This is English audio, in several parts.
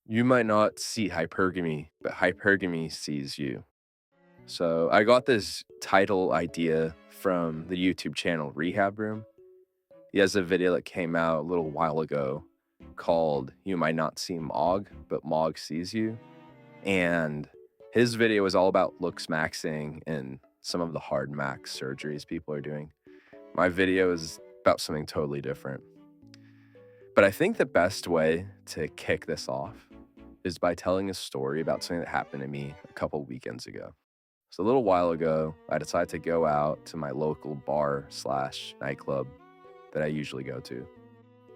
You might not see hypergamy, but hypergamy sees you. So I got this title idea from the YouTube channel Rehab Room. He has a video that came out a little while ago called You Might Not See Mog, but Mog Sees You. And his video is all about looks maxing and some of the hard max surgeries people are doing. My video is about something totally different. But I think the best way to kick this off is by telling a story about something that happened to me a couple weekends ago. So a little while ago, I decided to go out to my local bar slash nightclub that I usually go to.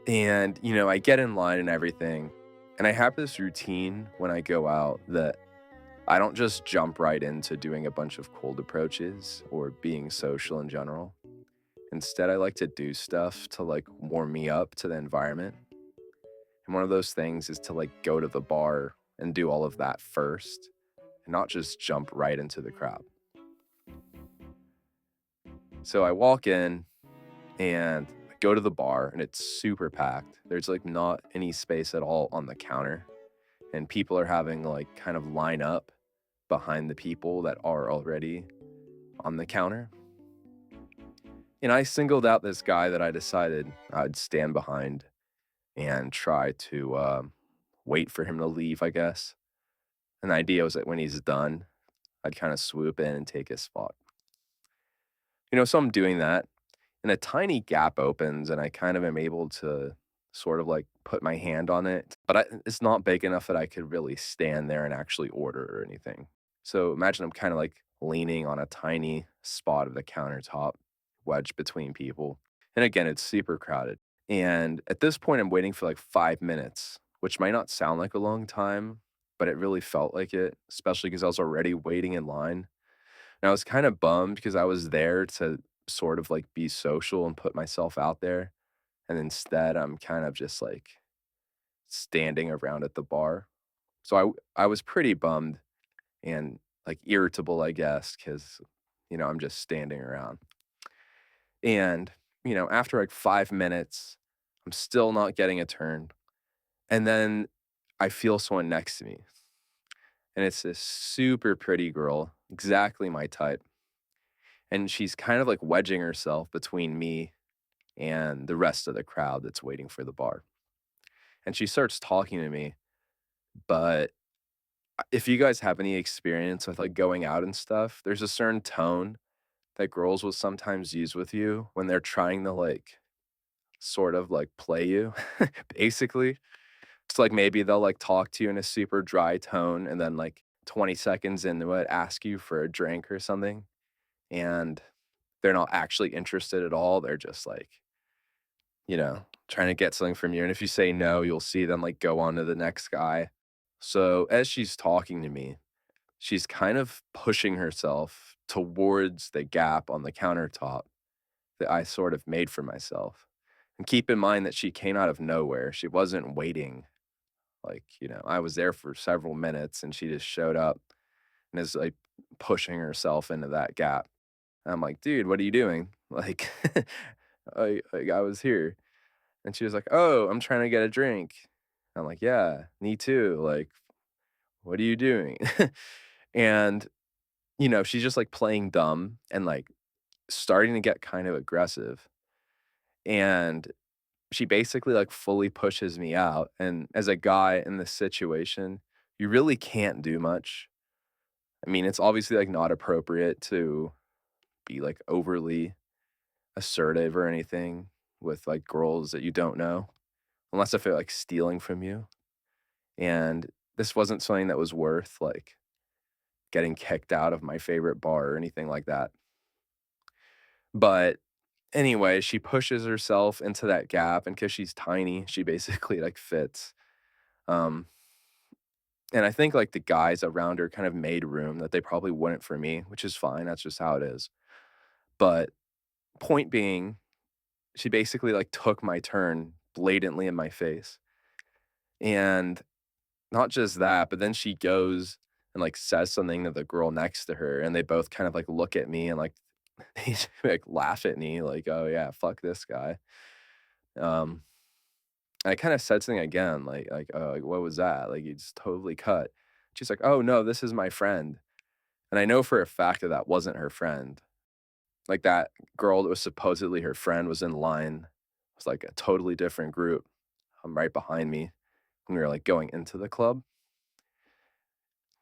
And, I get in line and everything. And I have this routine when I go out that I don't just jump right into doing a bunch of cold approaches or being social in general. Instead, I like to do stuff to warm me up to the environment. And one of those things is to go to the bar and do all of that first and not just jump right into the crowd. So I walk in and I go to the bar and it's super packed. There's not any space at all on the counter. And people are having kind of line up behind the people that are already on the counter. And I singled out this guy that I decided I'd stand behind and try to wait for him to leave, I guess. And the idea was that when he's done, I'd kind of swoop in and take his spot. So I'm doing that, and a tiny gap opens, and I kind of am able to sort of put my hand on it, but it's not big enough that I could really stand there and actually order or anything. So imagine I'm kind of leaning on a tiny spot of the countertop, wedged between people. And again, it's super crowded. And at this point, I'm waiting for 5 minutes, which might not sound like a long time, but it really felt like it, especially because I was already waiting in line. And I was kind of bummed because I was there to sort of be social and put myself out there. And instead, I'm kind of just standing around at the bar. So I was pretty bummed and irritable, I guess, because, I'm just standing around. And, after 5 minutes, I'm still not getting a turn. And then I feel someone next to me. And it's this super pretty girl, exactly my type. And she's kind of wedging herself between me and the rest of the crowd that's waiting for the bar. And she starts talking to me. But if you guys have any experience with going out and stuff, there's a certain tone that girls will sometimes use with you when they're trying to sort of play you, basically. It's maybe they'll talk to you in a super dry tone and then 20 seconds into it ask you for a drink or something. And they're not actually interested at all. They're just trying to get something from you. And if you say no, you'll see them go on to the next guy. So as she's talking to me, she's kind of pushing herself towards the gap on the countertop that I sort of made for myself. And keep in mind that she came out of nowhere. She wasn't waiting. I was there for several minutes and she just showed up and is pushing herself into that gap. And I'm like, dude, what are you doing? I was here. And she was like, oh, I'm trying to get a drink. I'm like, yeah, me too. What are you doing? And, she's just playing dumb and starting to get kind of aggressive. And she basically fully pushes me out. And as a guy in this situation, you really can't do much. I mean, it's obviously not appropriate to be overly assertive or anything with girls that you don't know, unless if they're stealing from you. And this wasn't something that was worth getting kicked out of my favorite bar or anything like that. But anyway, she pushes herself into that gap, and because she's tiny, she basically fits. Um, and I think the guys around her kind of made room that they probably wouldn't for me, which is fine. That's just how it is. But point being, she basically took my turn blatantly in my face. And not just that, but then she goes and says something to the girl next to her, and they both kind of look at me and they laugh at me oh yeah, fuck this guy. Um I kinda said something again, like, "What was that?" Like, "You just totally cut." She's like, "Oh, no, this is my friend." And I know for a fact that that wasn't her friend. Like, that girl that was supposedly her friend was in line. It was, like, a totally different group, right behind me when we were, like, going into the club.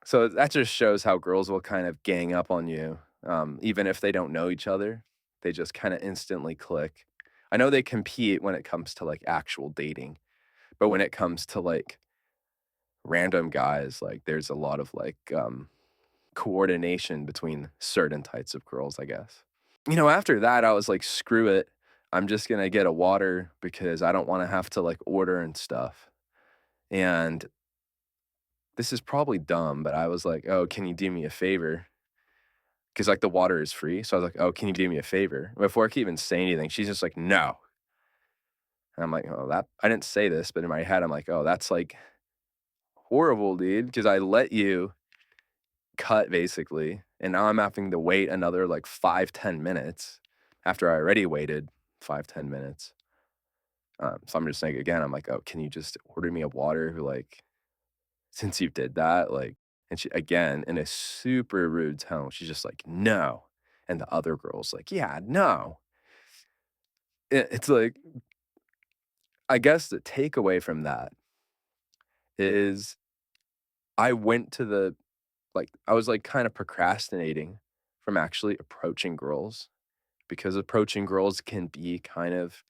So that just shows how girls will kind of gang up on you, even if they don't know each other. They just kinda instantly click. I know they compete when it comes to, like, actual dating, but when it comes to, like, random guys, like, there's a lot of, coordination between certain types of girls, I guess. After that, I was like, "Screw it. I'm just gonna get a water because I don't wanna have to, like, order and stuff." And this is probably dumb, but I was like, "Oh, can you do me a favor?" 'Cause, like, the water is free, so I was like, "Oh, can you do me a favor?" Before I could even say anything, she's just like, "No." And I'm like, "Oh, that" I didn't say this, but in my head, I'm like, "Oh, that's, like, horrible, dude. Because I let you cut, basically, and now I'm having to wait another, like, 5, 10 minutes after I already waited 5, 10 minutes. So I'm just saying again, I'm like, "Oh, can you just order me a water, like, since you did that?" Like, and she again, in a super rude tone, she's just like, "No." And the other girl's like, "Yeah, no." It's like, I guess the takeaway from that is I went to the I was, like, kinda procrastinating from actually approaching girls because approaching girls can be kind of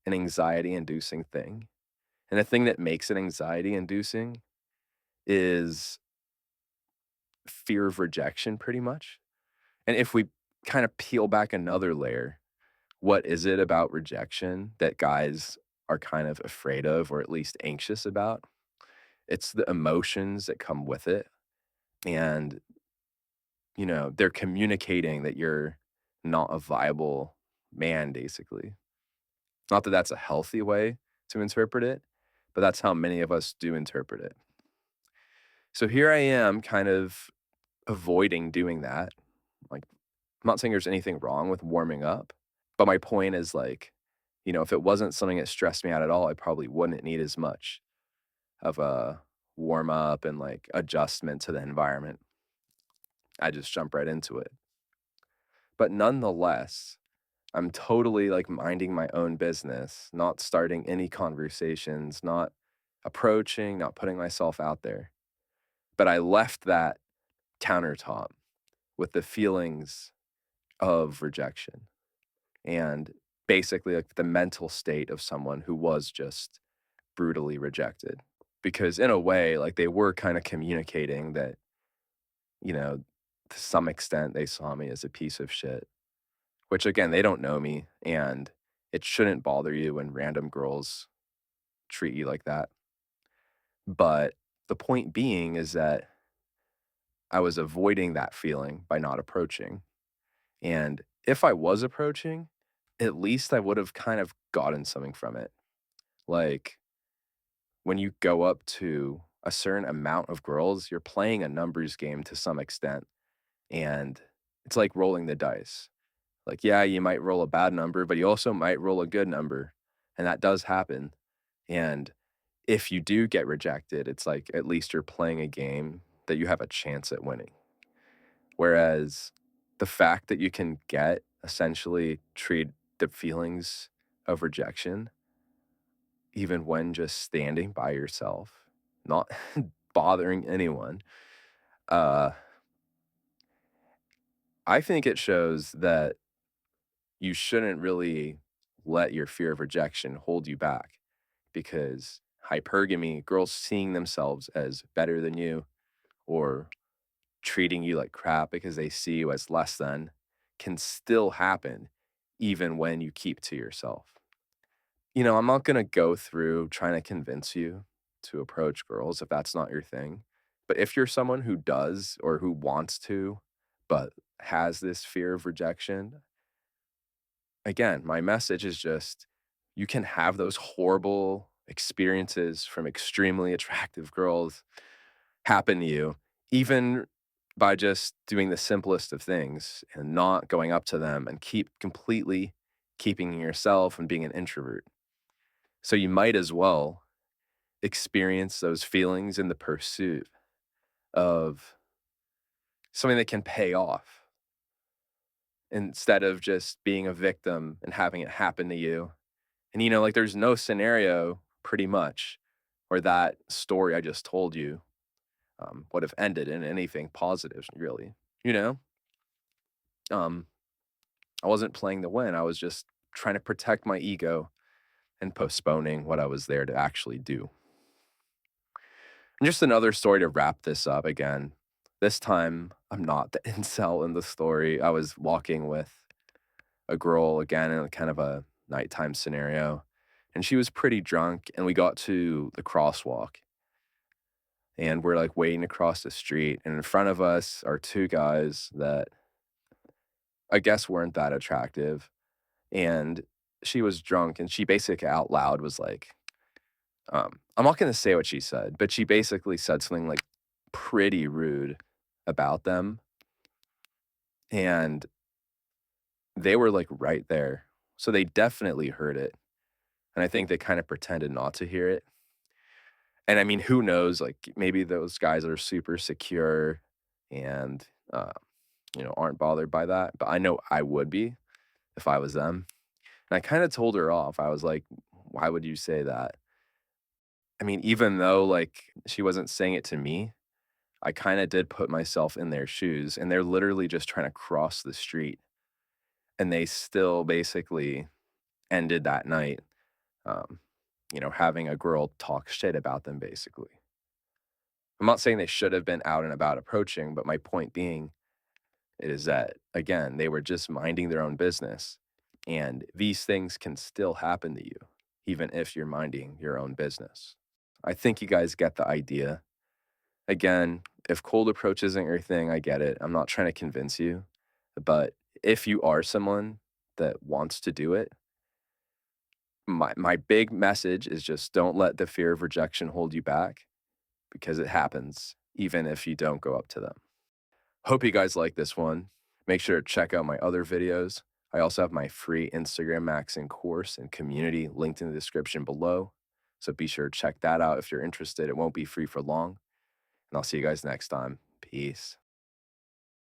an anxiety-inducing thing, and the thing that makes it anxiety-inducing is fear of rejection pretty much. And if we kind of peel back another layer, what is it about rejection that guys are kind of afraid of or at least anxious about? It's the emotions that come with it. And, they're communicating that you're not a viable man, basically. Not that that's a healthy way to interpret it, but that's how many of us do interpret it. So here I am kind of avoiding doing that. Like, I'm not saying there's anything wrong with warming up, but my point is like, if it wasn't something that stressed me out at all, I probably wouldn't need as much of a warm up and like adjustment to the environment. I just jump right into it. But nonetheless, I'm totally like minding my own business, not starting any conversations, not approaching, not putting myself out there. But I left that countertop with the feelings of rejection and basically like the mental state of someone who was just brutally rejected. Because in a way, like they were kind of communicating that, you know, to some extent they saw me as a piece of shit, which again, they don't know me. And it shouldn't bother you when random girls treat you like that. But the point being is that I was avoiding that feeling by not approaching. And if I was approaching, at least I would have kind of gotten something from it. Like when you go up to a certain amount of girls, you're playing a numbers game to some extent. And it's like rolling the dice. Like, yeah, you might roll a bad number, but you also might roll a good number. And that does happen. And if you do get rejected, it's like at least you're playing a game that you have a chance at winning. Whereas the fact that you can get essentially treat the feelings of rejection, even when just standing by yourself, not bothering anyone, uh, I think it shows that you shouldn't really let your fear of rejection hold you back because hypergamy, girls seeing themselves as better than you or treating you like crap because they see you as less than can still happen even when you keep to yourself. I'm not going to go through trying to convince you to approach girls if that's not your thing. But if you're someone who does or who wants to, but has this fear of rejection, again, my message is just you can have those horrible experiences from extremely attractive girls happen to you, even by just doing the simplest of things and not going up to them and keep completely keeping yourself and being an introvert. So you might as well experience those feelings in the pursuit of something that can pay off instead of just being a victim and having it happen to you. And, like, there's no scenario pretty much where that story I just told you would have ended in anything positive, really. You know, um, I wasn't playing to win. I was just trying to protect my ego and postponing what I was there to actually do. And just another story to wrap this up again. This time, I'm not the incel in the story. I was walking with a girl again in kind of a nighttime scenario, and she was pretty drunk. And we got to the crosswalk, and we're like waiting across the street. And in front of us are two guys that I guess weren't that attractive. And she was drunk, and she basically out loud was like, I'm not gonna say what she said, but she basically said something, like, pretty rude about them, and they were, like, right there. So they definitely heard it, and I think they kinda pretended not to hear it. And, I mean, who knows, like, maybe those guys are super secure and, aren't bothered by that, but I know I would be if I was them. And I kinda told her off. I was like, "Why would you say that?" I mean, even though, like, she wasn't saying it to me, I kinda did put myself in their shoes, and they're literally just trying to cross the street, and they still basically ended that night, um, having a girl talk shit about them, basically. I'm not saying they should have been out and about approaching, but my point being is that, again, they were just minding their own business, and these things can still happen to you, even if you're minding your own business. I think you guys get the idea. Again, if cold approach isn't your thing, I get it. I'm not trying to convince you. But if you are someone that wants to do it, my big message is just don't let the fear of rejection hold you back because it happens even if you don't go up to them. Hope you guys like this one. Make sure to check out my other videos. I also have my free Instagram maxing course and community linked in the description below. So be sure to check that out if you're interested. It won't be free for long. And I'll see you guys next time. Peace.